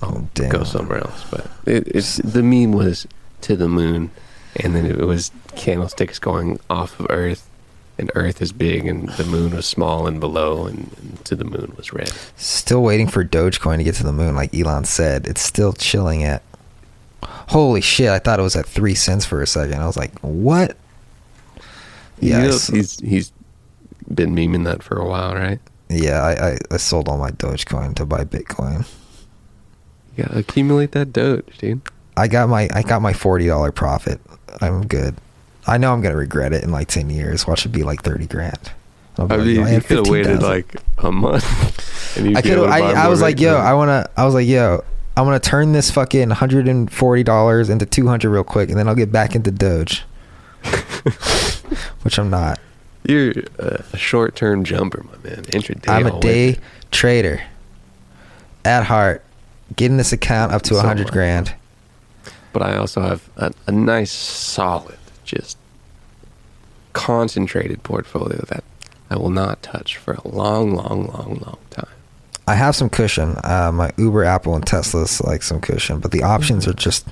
I'll go somewhere else. But it's the meme was to the moon, and then it was candlesticks going off of Earth, and Earth is big, and the moon was small and below, and to the moon was red. Still waiting for Dogecoin to get to the moon, like Elon said. It's still chilling at... Holy shit, I thought it was at 3 cents for a second. I was like, what? Yeah, he's been memeing that for a while, right? Yeah, I sold all my Dogecoin to buy Bitcoin. You gotta accumulate that Doge, dude. I got my $40 profit. I'm good. I know I'm gonna regret it in like 10 years. Watch it be like 30 grand. I mean, you could have waited like a month. And I was like, yo, I'm gonna turn this fucking $140 into $200 real quick, and then I'll get back into Doge. Which I'm not. You're a short-term jumper, my man. Intraday. I'm a day trader at heart. Getting this account up to 100 grand. But I also have a nice, solid, just concentrated portfolio that I will not touch for a long, long, long, long time. I have some cushion. My Uber, Apple, and Tesla's like some cushion, but the options are just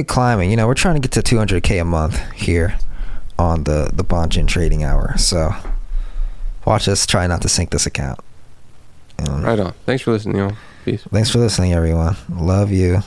climbing. You know, we're trying to get to 200K a month here on the Bonjin trading hour. So watch us try not to sink this account. Right on. Thanks for listening, y'all. Peace. Thanks for listening, everyone. Love you.